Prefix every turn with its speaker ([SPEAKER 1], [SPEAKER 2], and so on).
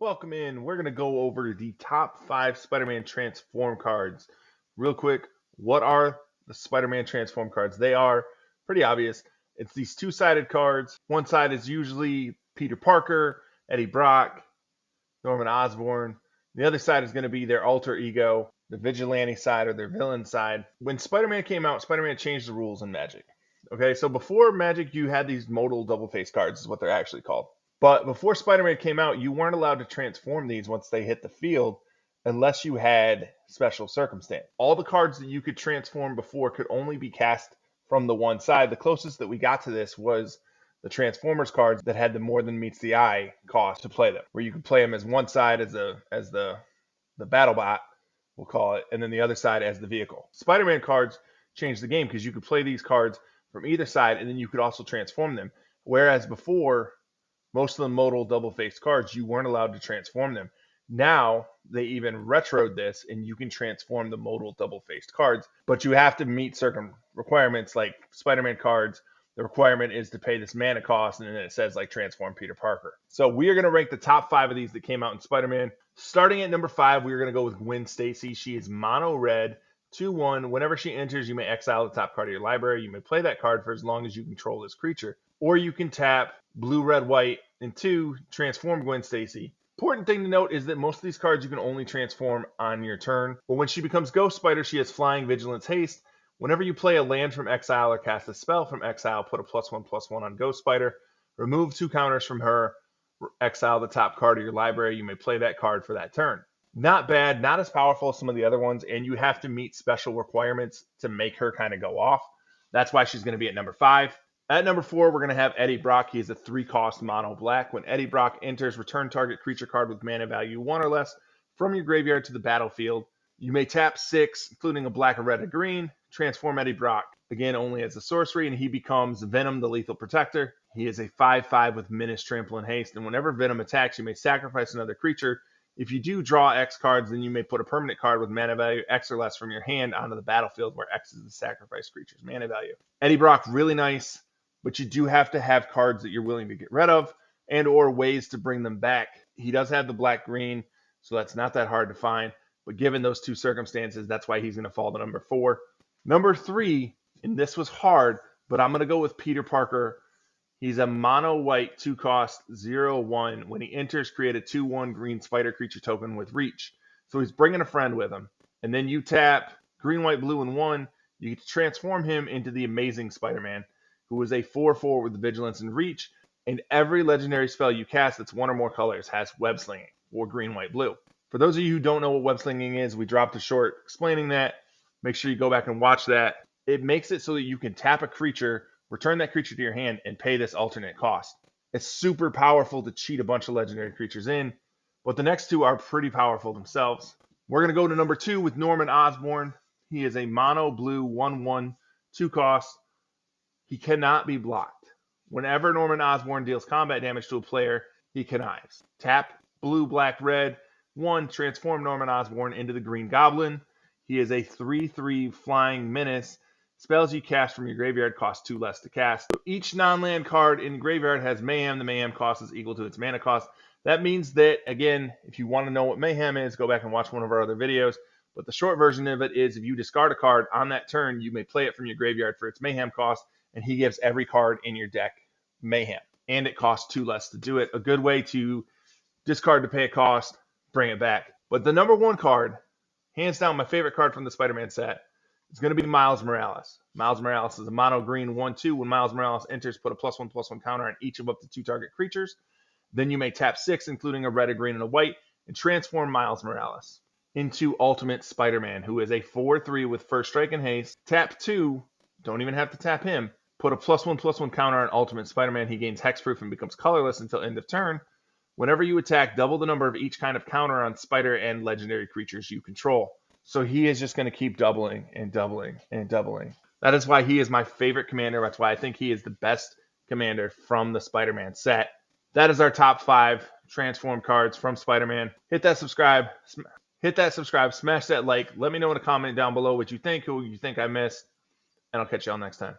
[SPEAKER 1] Welcome in. We're going to go over the top five Spider-Man transform cards. Real quick, what are the Spider-Man transform cards? They are pretty obvious. It's these two-sided cards. One side is usually Peter Parker, Eddie Brock, Norman Osborn. The other side is going to be their alter ego, the vigilante side or their villain side. When Spider-Man came out, Spider-Man changed the rules in Magic. Okay, so before Magic, you had these modal double face cards, is what they're actually called. But before Spider-Man came out, you weren't allowed to transform these once they hit the field unless you had special circumstance. All the cards that you could transform before could only be cast from the one side. The closest that we got to this was the Transformers cards that had the more than meets the eye cost to play them, where you could play them as one side as the battle bot, we'll call it, and then the other side as the vehicle. Spider-Man cards changed the game because you could play these cards from either side, and then you could also transform them. Whereas before, most of the modal double-faced cards, you weren't allowed to transform them. Now, they even retroed this, and you can transform the modal double-faced cards, but you have to meet certain requirements, like Spider-Man cards. The requirement is to pay this mana cost, and then it says, like, transform Peter Parker. So we are going to rank the top five of these that came out in Spider-Man. Starting at number 5, we are going to go with Gwen Stacy. She is mono red, 2/1. Whenever she enters, you may exile the top card of your library. You may play that card for as long as you control this creature. Or you can tap blue, red, white, and 2, transform Gwen Stacy. Important thing to note is that most of these cards you can only transform on your turn. But when she becomes Ghost Spider, she has Flying, Vigilance, Haste. Whenever you play a land from exile or cast a spell from exile, put a +1/+1 on Ghost Spider. Remove 2 counters from her. Exile the top card of your library. You may play that card for that turn. Not bad, not as powerful as some of the other ones, and you have to meet special requirements to make her kind of go off. That's why she's going to be at number 5. At number 4, we're going to have Eddie Brock. He is a 3-cost mono black. When Eddie Brock enters, return target creature card with mana value 1 or less from your graveyard to the battlefield. You may tap 6, including a black, a red, a green. Transform Eddie Brock, again, only as a sorcery, and he becomes Venom, the Lethal Protector. He is a 5/5 with Menace, Trample, and Haste, and whenever Venom attacks, you may sacrifice another creature. If you do draw X cards, then you may put a permanent card with mana value X or less from your hand onto the battlefield, where X is the sacrifice creature's mana value. Eddie Brock, really nice, but you do have to have cards that you're willing to get rid of and or ways to bring them back. He does have the black-green, so that's not that hard to find, but given those two circumstances, that's why he's going to fall to number 4. Number 3, and this was hard, but I'm going to go with Peter Parker. He's a mono white 2-cost 0/1. When he enters, create a 2/1 green spider creature token with reach. So he's bringing a friend with him. And then you tap green, white, blue, and 1. You get to transform him into the Amazing Spider-Man, who is a 4/4 with vigilance and reach. And every legendary spell you cast that's 1 or more colors has web slinging, or green, white, blue. For those of you who don't know what web slinging is, we dropped a short explaining that. Make sure you go back and watch that. It makes it so that you can tap a creature, return that creature to your hand, and pay this alternate cost. It's super powerful to cheat a bunch of legendary creatures in, but the next 2 are pretty powerful themselves. We're going to go to number 2 with Norman Osborn. He is a mono blue 1/1 2-cost. He cannot be blocked. Whenever Norman Osborn deals combat damage to a player, he connives. Tap blue, black, red 1, transform Norman Osborn into the Green Goblin. He is a 3/3 flying menace. Spells you cast from your graveyard cost 2 less to cast. So each non-land card in the graveyard has Mayhem. The Mayhem cost is equal to its mana cost. That means that, again, if you want to know what Mayhem is, go back and watch one of our other videos. But the short version of it is if you discard a card on that turn, you may play it from your graveyard for its Mayhem cost, and he gives every card in your deck Mayhem. And it costs 2 less to do it. A good way to discard to pay a cost, bring it back. But the number 1 card, hands down my favorite card from the Spider-Man set, it's going to be Miles Morales. Miles Morales is a mono green 1/2. When Miles Morales enters, put a +1/+1 counter on each of up to 2 target creatures. Then you may tap 6, including a red, a green, and a white, and transform Miles Morales into Ultimate Spider-Man, who is a 4/3 with First Strike and Haste. Tap 2, don't even have to tap him. Put a +1/+1 counter on Ultimate Spider-Man. He gains hexproof and becomes colorless until end of turn. Whenever you attack, double the number of each kind of counter on spider and legendary creatures you control. So he is just going to keep doubling and doubling and doubling. That is why he is my favorite commander. That's why I think he is the best commander from the Spider-Man set. That is our top 5 transform cards from Spider-Man. Hit that subscribe. Smash that like. Let me know in a comment down below what you think, who you think I missed, and I'll catch y'all next time.